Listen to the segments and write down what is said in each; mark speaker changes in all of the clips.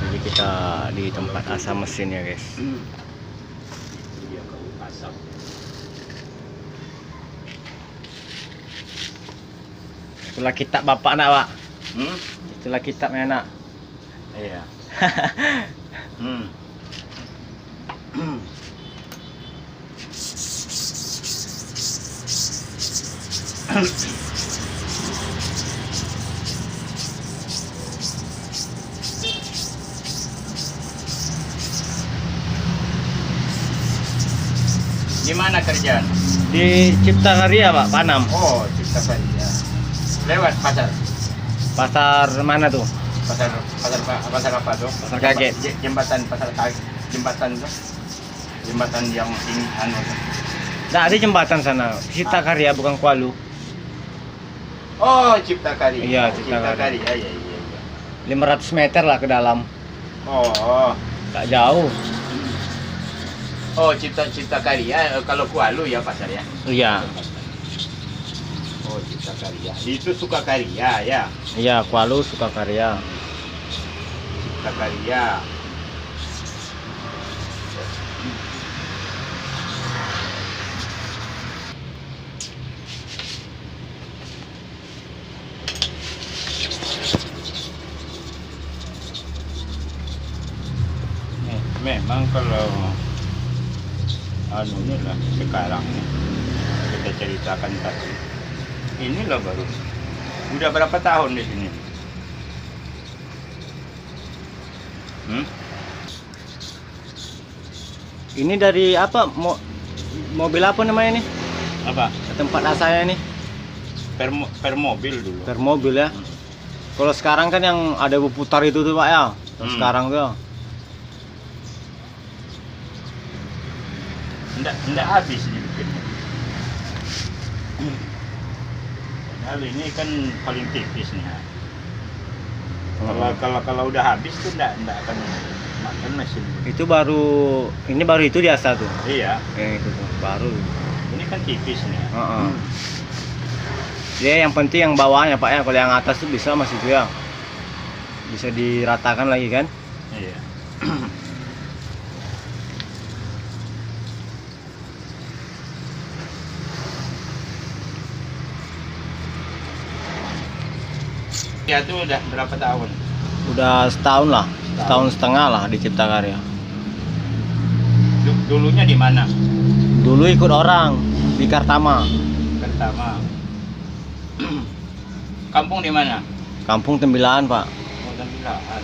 Speaker 1: Jadi kita di tempat asam mesin ya guys. Itulah kitab bapak nak pak. Itulah kitabnya nak.
Speaker 2: Iya. Di mana kerjaan?
Speaker 1: Di Cipta Karya pak, Panam.
Speaker 2: Oh, Cipta Karya. Lewat pasar.
Speaker 1: Pasar mana tuh?
Speaker 2: Pasar apa tuh?
Speaker 1: Pasar Kaget.
Speaker 2: Jembatan pasar Kaget. Jembatan tuh. Jembatan yang ini anu.
Speaker 1: Nah, ada jembatan sana. Cipta Karya bukan Kualu.
Speaker 2: Oh, Cipta Karya.
Speaker 1: Iya, Cipta Karya.
Speaker 2: Iya.
Speaker 1: 500 meter lah ke dalam.
Speaker 2: Oh.
Speaker 1: Tak jauh.
Speaker 2: Oh, Cipta Karya. Kalau Kualu ya pasar ya.
Speaker 1: Iya.
Speaker 2: Oh, Cipta Karya. Itu Sukakarya ya.
Speaker 1: Iya, Kualu Sukakarya.
Speaker 2: Cipta Karya. Memang kalau anunya lah sekarang nih kita ceritakan tadi. Inilah baru. Udah berapa tahun di sini?
Speaker 1: Ini dari apa? Mobil apa namanya ini?
Speaker 2: Apa?
Speaker 1: Tempat asalnya ini?
Speaker 2: Per mobil dulu.
Speaker 1: Per mobil ya. Kalau sekarang kan yang ada berputar itu tuh pak ya. Sekarang tuh.
Speaker 2: Nggak habis dibikinnya. Padahal ini kan paling tipis nih. Kalau udah habis tuh nggak akan makan mesin.
Speaker 1: Itu baru itu biasa tuh.
Speaker 2: Iya.
Speaker 1: Itu tuh baru.
Speaker 2: Ini kan tipis nih.
Speaker 1: Ya yang penting yang bawahnya pak ya. Kalau yang atas tuh bisa masih tuh ya. Bisa diratakan lagi kan?
Speaker 2: Iya. Ya itu udah berapa tahun?
Speaker 1: Udah setahun lah, setahun setengah lah di Cipta Karya.
Speaker 2: Dulunya di mana?
Speaker 1: Dulu ikut orang di Kartama.
Speaker 2: Pertama. Kampung di mana?
Speaker 1: Kampung Tembilaan pak.
Speaker 2: Oh, Tembilaan.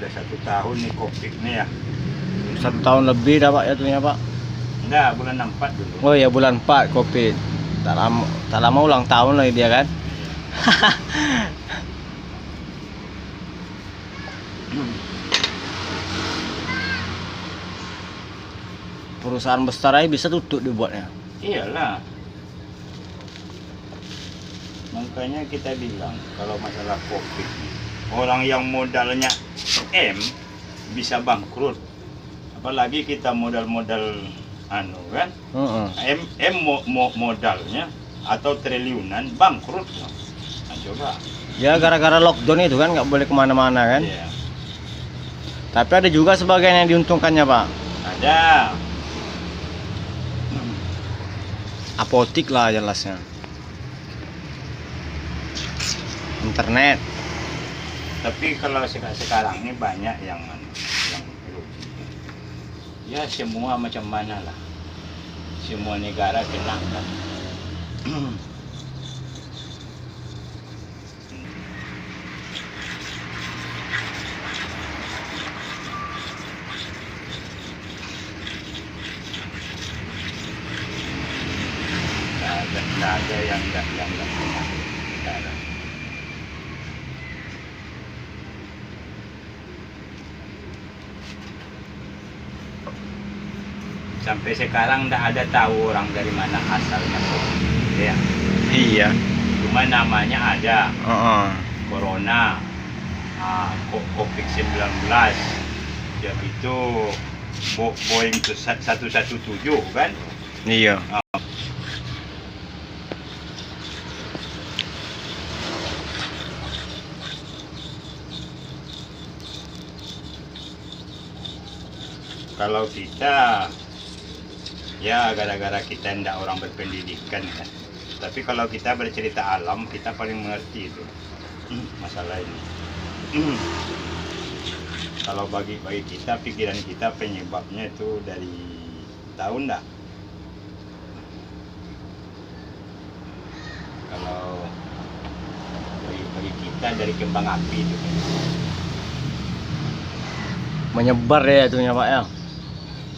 Speaker 2: Udah 1 tahun nih Kopik nih ya.
Speaker 1: 1 tahun lebih dah pak ya tuhnya pak.
Speaker 2: Enggak, bulan 4 dulu.
Speaker 1: Oh ya bulan 4 Covid. Tak lama ulang tahun lagi dia kan. Perusahaan besar aja bisa tutup dibuatnya.
Speaker 2: Iyalah. Makanya kita bilang kalau masalah Kopik, orang yang modalnya M bisa bangkrut. Apalagi kita modal-modal anu kan. Modalnya atau triliunan bangkrut. Nah, coba.
Speaker 1: Ya gara-gara lockdown itu kan nggak boleh kemana-mana kan.
Speaker 2: Iya.
Speaker 1: Tapi ada juga sebagian yang diuntungkannya, Pak.
Speaker 2: Ada.
Speaker 1: Apotik lah jelasnya. Internet.
Speaker 2: Tapi kalau sekarang ini banyak yang rugi. Ya semua macam mana lah. Semua negara kena kan. Nggak ada yang nggak kena. Nggak ada. Sampai sekarang nggak ada tahu orang dari mana asalnya COVID. Ya.
Speaker 1: Iya.
Speaker 2: Cuma namanya ada Corona, COVID-19. Ya itu Boeing 117 kan?
Speaker 1: Iya.
Speaker 2: Kalau kita ya gara-gara kita ndak orang berpendidikan kan. Tapi kalau kita bercerita alam, kita paling mengerti itu masalah ini. Kalau bagi kita, pikiran kita penyebabnya itu dari tahu ndak? Kalau bagi kita dari kembang api itu kan.
Speaker 1: Menyebar ya itunya, Pak ya.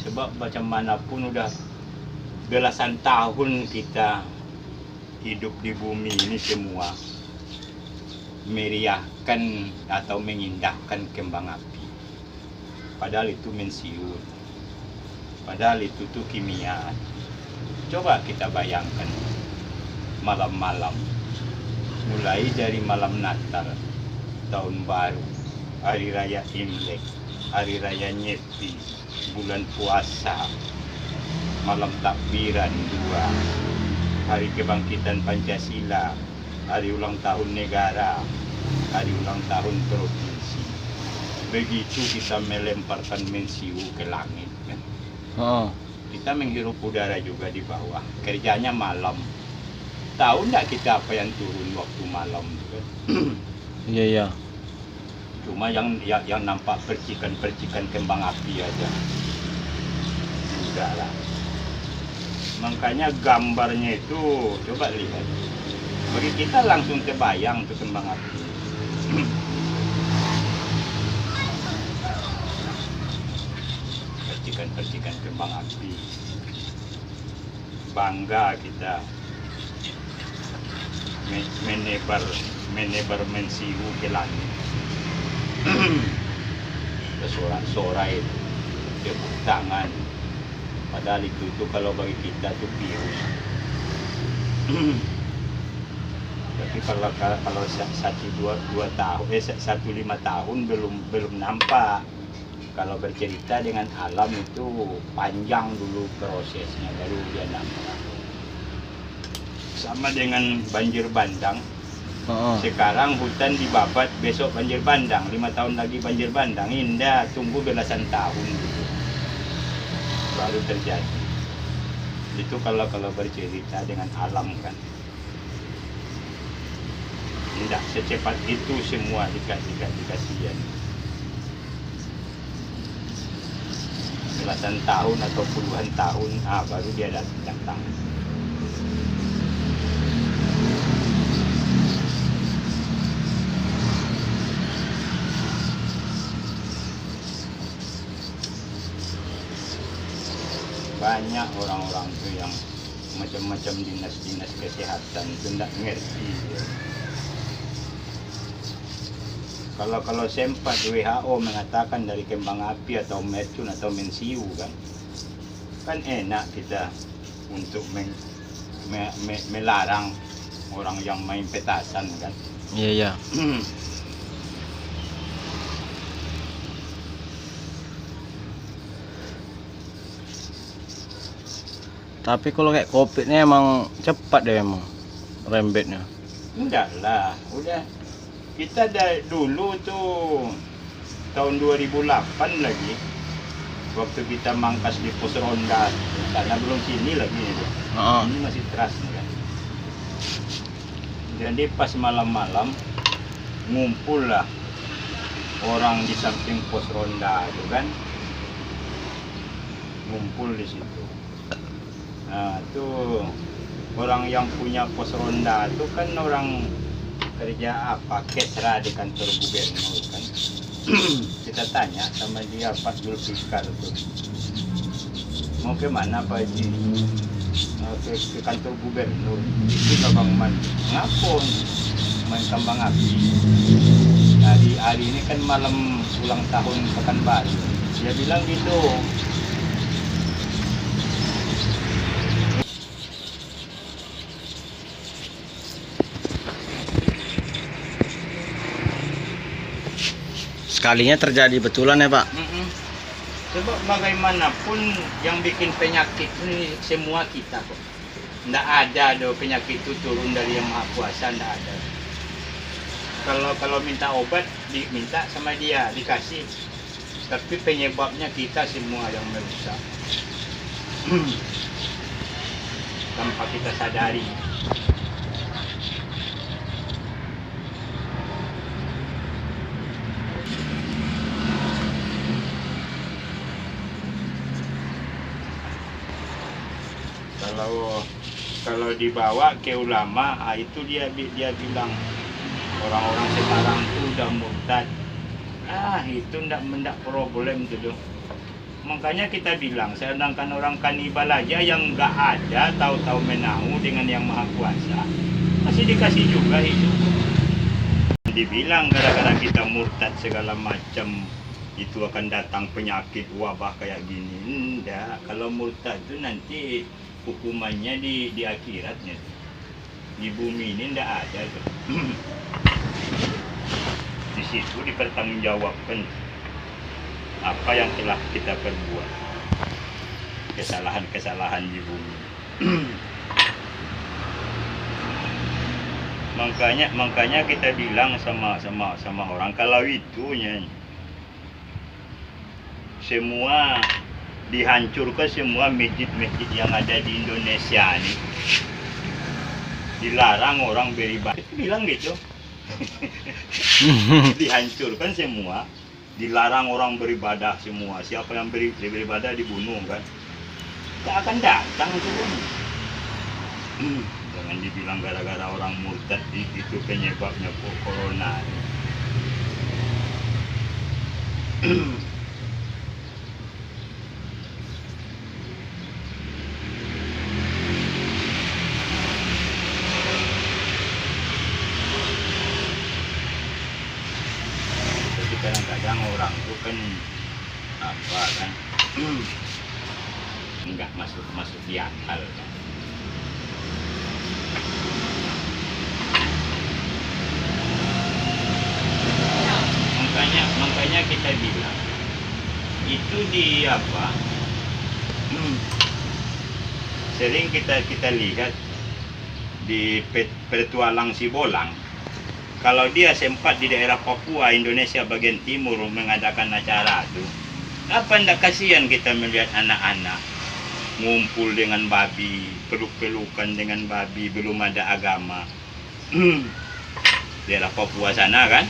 Speaker 2: Sebab macam manapun udah belasan tahun kita hidup di bumi ini semua meriahkan atau mengindahkan kembang api. Padahal itu mensiur. Padahal itu tuh kimia. Coba kita bayangkan malam-malam. Mulai dari malam Natal, tahun baru, hari raya Imlek, hari raya Nyepi, bulan puasa, malam takbiran 2, hari kebangkitan Pancasila, hari ulang tahun negara, hari ulang tahun provinsi. Begitu kita melemparkan mensiu ke langit kan? Kita menghirup udara juga di bawah, kerjanya malam. Tahu nggak kita apa yang turun waktu malam kan?
Speaker 1: Iya.
Speaker 2: Cuma yang nampak percikan-percikan kembang api aja. Udah lah. Makanya gambarnya itu coba lihat. Bagi kita langsung kebayang tuh kembang api. Percikan-percikan kembang api. Bangga kita menebar mensiu ke langit. Sorak-sorai, tepuk tangan. Padahal itu kalau bagi kita itu virus. Tapi kalau 1-2 tahun, 1-5 tahun belum nampak. Kalau bercerita dengan alam itu panjang dulu prosesnya baru dia nampak. Sama dengan banjir bandang. Sekarang hutan dibabat, besok banjir bandang, 5 tahun lagi banjir bandang. Indah, tunggu belasan tahun gitu. Baru terjadi. Itu kalau bercerita dengan alam kan. Tidak secepat itu semua dikasihkan. Belasan tahun atau puluhan tahun, baru dia datang. Banyak orang-orang tuh yang macam-macam dinas kesehatan itu tidak ngerti. Kalau sempat WHO mengatakan dari kembang api atau mercun atau mensiu kan enak kita untuk melarang orang yang main petasan kan.
Speaker 1: Iya. Tapi kalau kayak COVID ini emang cepat deh emang rembetnya.
Speaker 2: Enggak lah, udah kita dari dulu tuh tahun 2008 lagi, waktu kita mangkas di pos ronda, karena belum sini lagi itu. Ini masih trust kan. Jadi pas malam-malam ngumpul lah orang di samping pos ronda itu kan, ngumpul di situ. Nah itu orang yang punya pos ronda itu kan orang kerja apa, kesra di kantor gubernur kan. Kita tanya sama dia Pak Zulfikar tuh, mau ke mana Pak Haji? Ke kantor gubernur. Itu Bang Man, ngapun main kembang api. Nah di hari ini kan malam ulang tahun Pekanbaru, dia bilang gitu.
Speaker 1: Sekalinya terjadi betulan ya Pak.
Speaker 2: Sebab bagaimanapun yang bikin penyakit ini semua kita kok. Nggak ada do penyakit itu turun dari Yang Maha Kuasa, nggak ada. Kalau minta obat diminta sama dia, dikasih. Tapi penyebabnya kita semua yang merusak. Tanpa kita sadari. Kalau dibawa ke ulama, itu dia bilang orang-orang sekarang itu udah murtad. Itu ndak problem tuh. Makanya kita bilang, sedangkan orang kanibal aja yang nggak ada tahu-tahu menahu dengan Yang Maha Kuasa, masih dikasih juga hidup. Dibilang gara-gara kita murtad segala macam itu akan datang penyakit wabah kayak gini. Enggak, kalau murtad itu nanti hukumannya di akhiratnya. Di bumi ini enggak ada tuh. Di situ dipertanggungjawabkan apa yang telah kita perbuat, kesalahan-kesalahan di bumi. makanya kita bilang sama orang, kalau itunya semua dihancurkan, semua masjid-masjid yang ada di Indonesia nih, dilarang orang beribadah. Itu bilang gitu. Dihancurkan semua, dilarang orang beribadah semua. Siapa yang beribadah dibunuh kan? Tak akan datang itu. Jangan dibilang gara-gara orang murtad itu penyebabnya corona. Kadang-kadang orang itu kan apa kan nggak masuk di akal kan. Makanya kita bilang itu di apa, sering kita lihat di petualang Sibolang. Kalau dia sempat di daerah Papua, Indonesia bagian timur mengadakan acara itu, apa ndak kasihan kita melihat anak-anak ngumpul dengan babi, peluk-pelukan dengan babi, belum ada agama. Daerah Papua sana kan.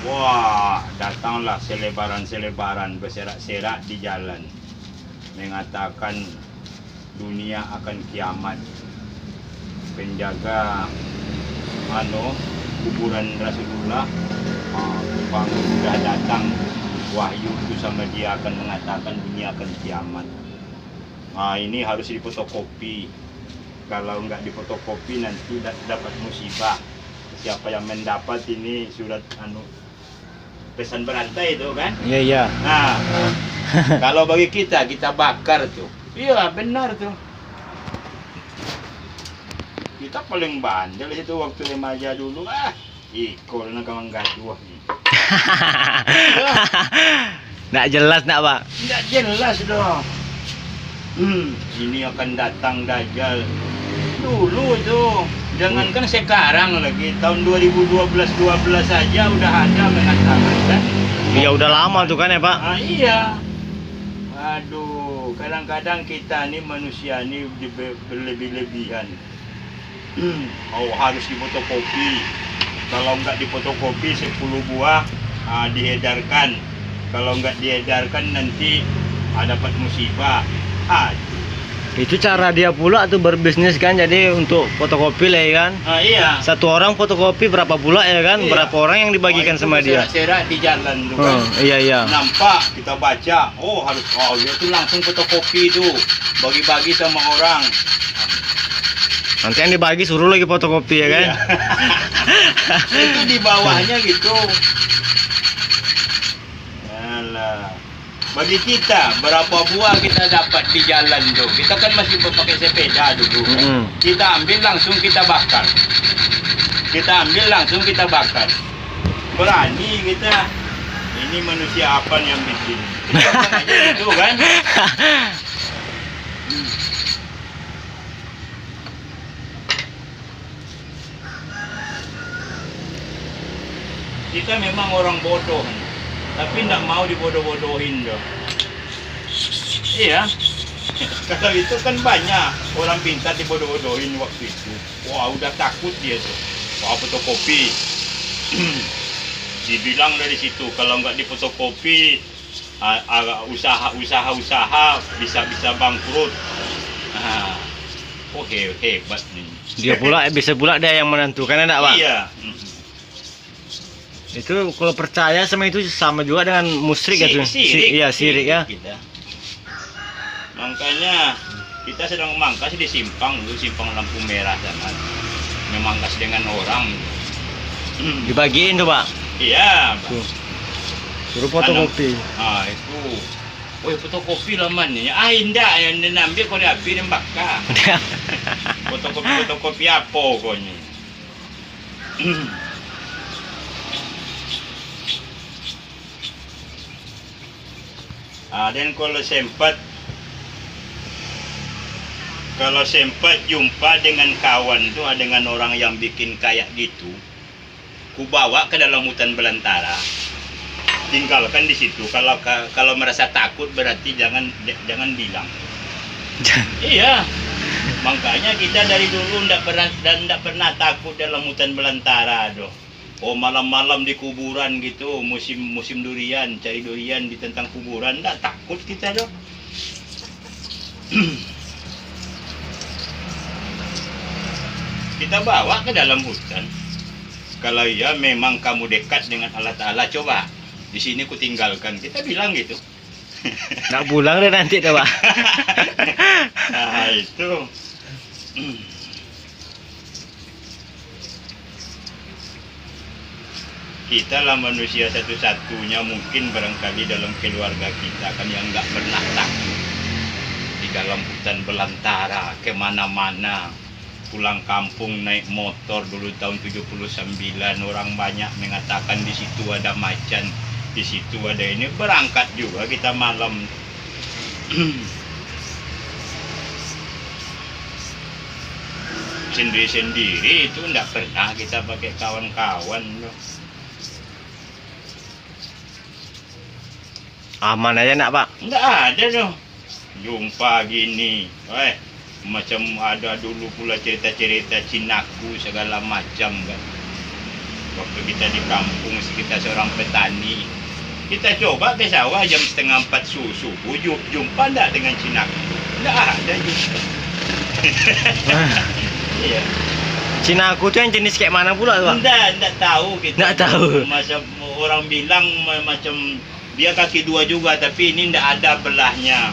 Speaker 2: Wah, datanglah selebaran berserak-serak di jalan mengatakan dunia akan kiamat. Penjaga kuburan Rasulullah bangun sudah datang wahyu itu sama dia akan mengatakan dunia akan kiamat. Ini harus difotokopi. Kalau nggak difotokopi nanti dapat musibah. Siapa yang mendapat ini surat pesan berantai itu kan?
Speaker 1: Iya.
Speaker 2: Nah, kalau bagi kita bakar tuh. Iya, benar tuh. Kita paling bandel itu waktu remaja dulu. Ikol na kamang gaduh.
Speaker 1: Nggak jelas nak Pak.
Speaker 2: Nggak jelas dong. Ini akan datang Dajjal. Dulu tuh, jangankan sekarang lagi, tahun 2012 saja udah ada mengatakan kan.
Speaker 1: Ya udah lama tuh kan ya Pak.
Speaker 2: Ah, iya. Aduh, kadang-kadang kita nih manusia nih berlebih-lebihan. Oh, harus difotokopi. Kalau nggak difotokopi 10 buah diedarkan. Kalau nggak diedarkan nanti dapat musibah.
Speaker 1: Itu cara dia pula tuh berbisnis kan, jadi untuk fotokopi lah ya kan.
Speaker 2: Iya.
Speaker 1: Satu orang fotokopi berapa pula ya kan?
Speaker 2: Iya.
Speaker 1: Berapa orang yang dibagikan sama dia?
Speaker 2: Serak di jalan tuh kan.
Speaker 1: Iya.
Speaker 2: Nampak kita baca, dia tuh langsung fotokopi tuh, bagi-bagi sama orang.
Speaker 1: Nanti yang dibagi suruh lagi fotokopi ya kan?
Speaker 2: Iya. Itu di bawahnya gitu. Alah. Bagi kita, berapa buah kita dapat di jalan tuh? Kita kan masih pakai sepeda dulu. Kita ambil langsung kita bakar. Berani kita. Ini manusia apa nih yang bikin? Kita aja gitu kan? Kita memang orang bodoh, tapi tidak mau dibodoh-bodohin dong. Iya. Kalau itu kan banyak orang pintar dibodoh-bodohin waktu itu. Wah, udah takut dia tuh. Wah, fotokopi. Dibilang dari situ kalau nggak difotokopi usaha bisa bangkrut. Hebat nih.
Speaker 1: Dia pula bisa pula dia yang menentukan enggak Pak?
Speaker 2: Iya.
Speaker 1: Itu kalau percaya sama itu sama juga dengan musyrik gitu. Sirik ya.
Speaker 2: Kita. Makanya kita sedang memangkas di simpang lampu merah sana. Memangkas dengan orang.
Speaker 1: Dibagiin tuh Pak.
Speaker 2: Iya.
Speaker 1: Suruh fotokopi.
Speaker 2: Itu. Fotokopi lamannya. Indah yang diambil kau diambil dan bakar. Fotokopi apa pokoknya. Dan kalau sempat jumpa dengan kawan tuh, dengan orang yang bikin kayak gitu, ku bawa ke dalam hutan belantara, tinggalkan di situ. Kalau merasa takut berarti jangan bilang. Iya, makanya kita dari dulu ndak pernah takut dalam hutan belantara doh. Malam-malam di kuburan gitu, musim durian, cari durian di tentang kuburan, ndak takut kita doh. Kita bawa ke dalam hutan. Kalau ya memang kamu dekat dengan Allah Ta'ala, coba di sini ku tinggalkan. Kita bilang gitu.
Speaker 1: Nggak pulang deh nanti tuh Pak.
Speaker 2: Nah itu. Kita lah manusia satu-satunya mungkin barangkali dalam keluarga kita kan yang nggak pernah takut di dalam hutan belantara kemana-mana. Pulang kampung naik motor dulu tahun 79, orang banyak mengatakan di situ ada macan, di situ ada ini. Berangkat juga kita malam. Sendiri-sendiri itu enggak pernah kita pakai kawan-kawan.
Speaker 1: Aman aja nak Pak?
Speaker 2: Enggak ada dong. Jumpa gini, macam ada dulu pula cerita-cerita Cinaku segala macam kan. Waktu kita di kampung, kita seorang petani, kita coba ke sawah jam 3:30 subuh, jumpa enggak dengan Cinaku? Enggak ada juga. Iya.
Speaker 1: Cinaku tuh yang jenis kayak mana pula Pak?
Speaker 2: Enggak tahu kita.
Speaker 1: Enggak tahu.
Speaker 2: Macam orang bilang macam dia kaki dua juga, tapi ini enggak ada belahnya.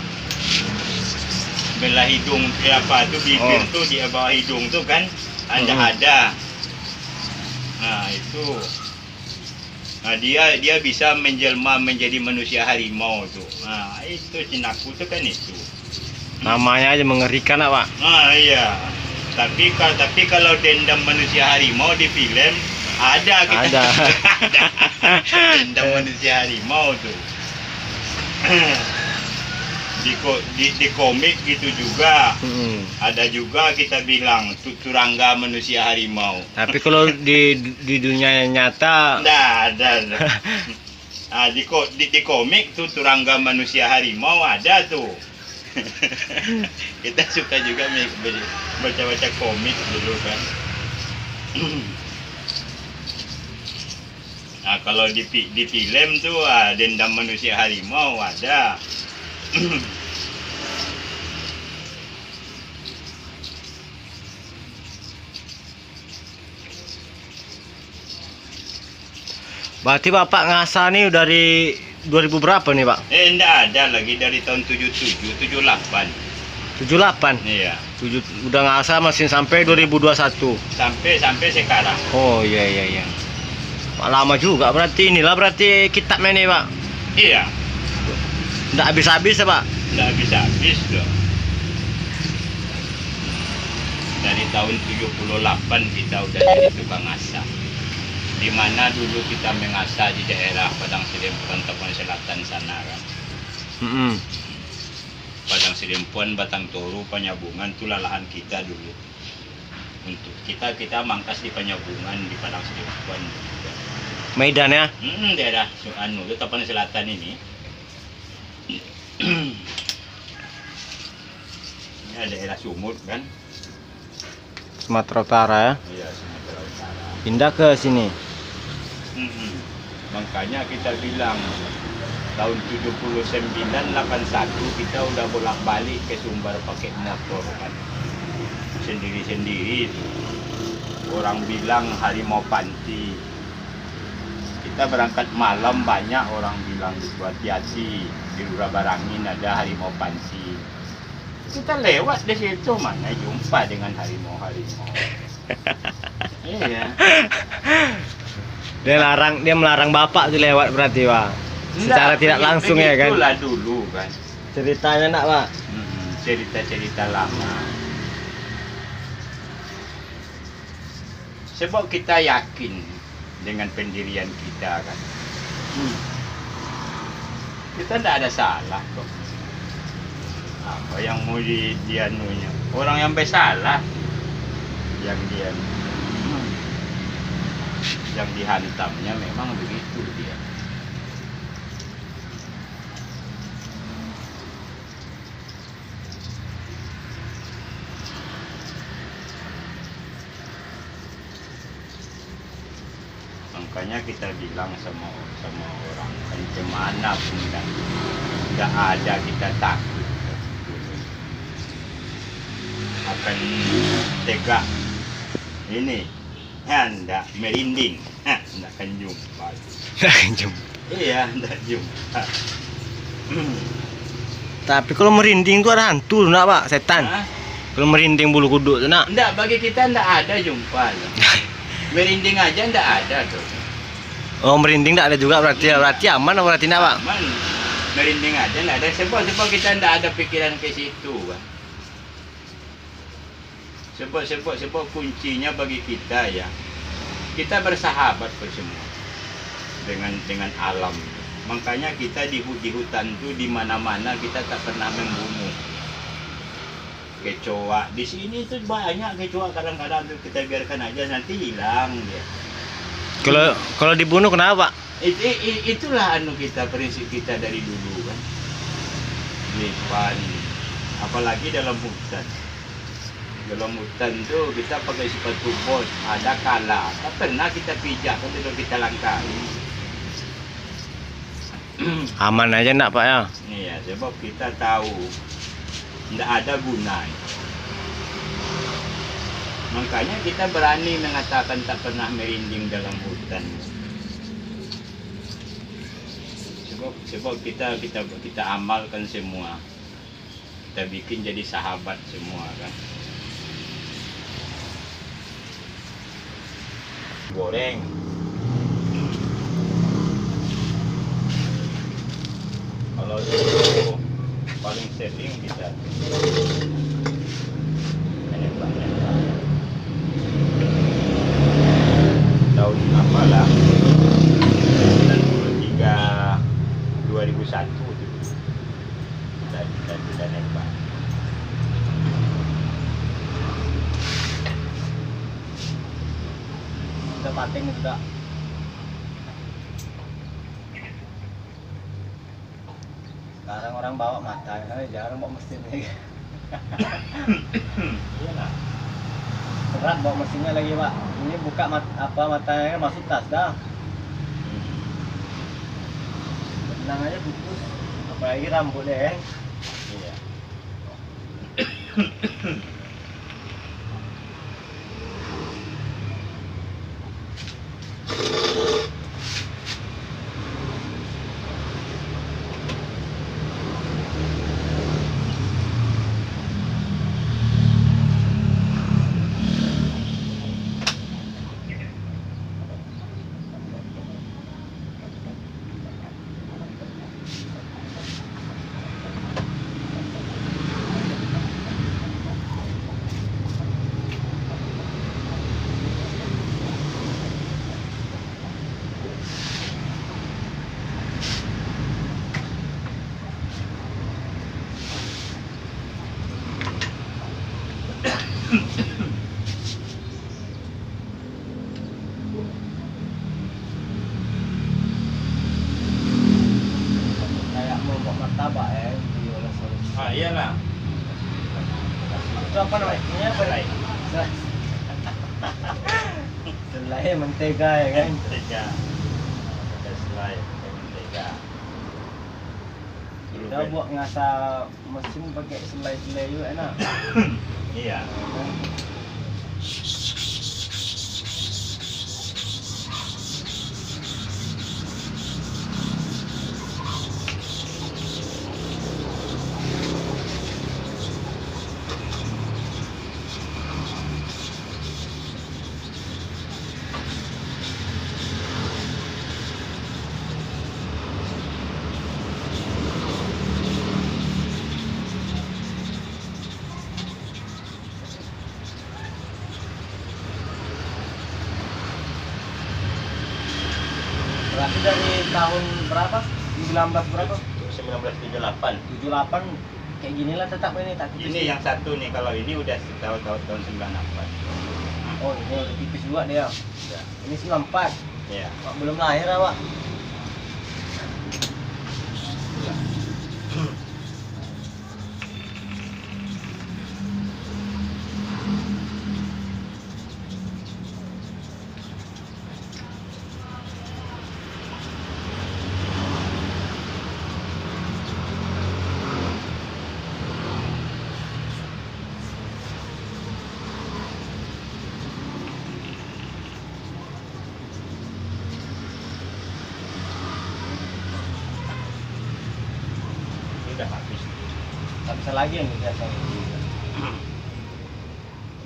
Speaker 2: Belah hidung apa tuh, bibir tuh di bawah hidung tuh kan ada. Nah itu. Nah dia bisa menjelma menjadi manusia harimau tuh. Nah itu Cinaku tuh kan itu.
Speaker 1: Namanya aja mengerikan Pak.
Speaker 2: Nah iya. Tapi kalau dendam manusia harimau di film Ada kita.
Speaker 1: Ada.
Speaker 2: Dendam manusia harimau tuh. Di komik gitu juga. Ada juga kita bilang turangga manusia harimau.
Speaker 1: Tapi kalau di dunia nyata
Speaker 2: Nggak ada. Nah, di komik tuh turangga manusia harimau ada tuh. Kita suka juga baca-baca komik dulu kan. Nah, kalau di film tuh dendam manusia harimau ada.
Speaker 1: berarti Bapak ngasah nih dari 2000 berapa nih Pak?
Speaker 2: Enggak ada lagi dari tahun 77, 78.
Speaker 1: 78.
Speaker 2: Iya.
Speaker 1: Udah ngasah mesin sampai 2021.
Speaker 2: Sampai sekarang.
Speaker 1: Oh iya iya iya. Pak, lama juga berarti inilah berarti kitabnya nih Pak.
Speaker 2: Iya.
Speaker 1: Nggak habis-habis ya Pak?
Speaker 2: Nggak habis dong. Dari tahun 78 kita udah jadi tukang ngasah. Di mana dulu kita mengasah di daerah Padang Sidempuan, Tapan Selatan sana kan. Padang Sidempuan, Batang Toru, Penyambungan itulah lahan kita dulu. Untuk kita mangkas di Penyambungan di Padang Sidempuan.
Speaker 1: Medan ya?
Speaker 2: Daerah itu Tapan Selatan ini. Ini daerah Sumut kan?
Speaker 1: Sumatera Utara ya?
Speaker 2: Iya, Sumatera Utara.
Speaker 1: Pindah ke sini.
Speaker 2: Makanya kita bilang tahun 79 81 kita udah bolak-balik ke Sumbar pakai motor kan. Sendiri-sendiri itu. Orang bilang harimau panti. Kita berangkat malam banyak orang bilang gitu, hati-hati di Lurah Barangin ada harimau panti. Kita lewat di situ mana jumpa dengan harimau-harimau. Iya.
Speaker 1: Dia melarang Bapak tuh lewat berarti Pak. Secara tidak langsung ya kan?
Speaker 2: Itulah dulu kan.
Speaker 1: Ceritanya nak Pak?
Speaker 2: Cerita-cerita lama. Sebab kita yakin dengan pendirian kita kan. Kita tidak ada salah kok. Apa yang mau dianunya? Orang yang bersalah yang dia yang dihantamnya memang begitu dia. Makanya kita bilang sama orang kan kemana pun kan tidak ada kita takut akan tegak ini hendak merinding hendak akan jumpa. Iya hendak jumpa.
Speaker 1: Tapi kalau merinding tuh ada hantu nak Pak, setan. Kalau merinding bulu kuduk tuh nak.
Speaker 2: Enggak, bagi kita enggak ada jumpa. Merinding aja enggak ada tuh.
Speaker 1: Oh merinding enggak ada juga berarti ya. Berarti aman atau berarti enggak Pak?
Speaker 2: Aman. Merinding aja enggak ada. Sebab kita enggak ada pikiran ke situ Pak. Sebab kuncinya bagi kita ya, kita bersahabat semua dengan alam. Makanya kita di hutan tuh di mana-mana kita tak pernah membunuh kecoa. Di sini tuh banyak kecoa, kadang-kadang tuh kita biarkan aja nanti hilang dia.
Speaker 1: Kalau dibunuh kenapa?
Speaker 2: Itulah kita prinsip kita dari dulu kan. Lipan, apalagi dalam hutan. Dalam hutan tuh kita pakai sepatu bot, ada kala. Tak pernah kita pijak kalau kita langkahi.
Speaker 1: Aman aja enggak Pak ya?
Speaker 2: Iya, sebab kita tahu tidak ada guna. Makanya kita berani mengatakan tak pernah merinding dalam hutan. Sebab kita amalkan semua. Kita bikin jadi sahabat semua kan. Goreng. Kalau itu paling sering kita banyak tahun 2001 tuh kita nembak.
Speaker 1: Udah pating juga. Sekarang orang bawa mata, jarang bawa mesin.
Speaker 2: Iya lah.
Speaker 1: Berat bawa mesinnya lagi pak. Ini buka matanya masuk tas dah. Tenang aja putus. Apalagi rambut deh.
Speaker 2: Iya.
Speaker 1: Kayak mau bawa martabak di oleh
Speaker 2: Ah iyalah.
Speaker 1: itu apa namanya? Ini apa?
Speaker 2: Selai.
Speaker 1: Selai mentega ya kan?
Speaker 2: Mentega. Ada selai, ada mentega.
Speaker 1: Kita buat ngasah mesin pakai selai-selai juga enak.
Speaker 2: Iya.
Speaker 1: Berarti dari tahun berapa? 19 berapa?
Speaker 2: 1978.
Speaker 1: 78 kayak gini lah tetap ini tak tipis.
Speaker 2: Ini yang satu nih, kalau ini udah tahun 98.
Speaker 1: Oh ini udah tipis juga dia.
Speaker 2: Udah.
Speaker 1: Ini 94.
Speaker 2: Iya.
Speaker 1: Pak, belum lahir ya pak.
Speaker 2: Ini udah habis.
Speaker 1: Tak bisa lagi yang biasa.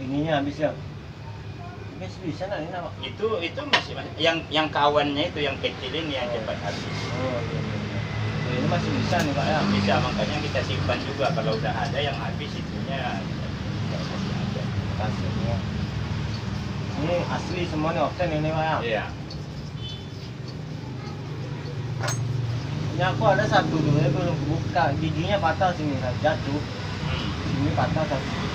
Speaker 1: Ininya habis ya. Bisa nah ini pak.
Speaker 2: Itu masih yang kawannya itu yang kecil ini yang cepat habis.
Speaker 1: Oh iya, iya. Oh, ini masih bisa nih pak ya.
Speaker 2: Bisa, makanya kita simpan juga kalau udah ada yang habis itunya masih ada.
Speaker 1: Kasihnya. Ini asli semua nih opten ini pak ya.
Speaker 2: Iya.
Speaker 1: Ini aku ada satu dulu ya belum buka giginya patah sini jatuh. Ini patah satu.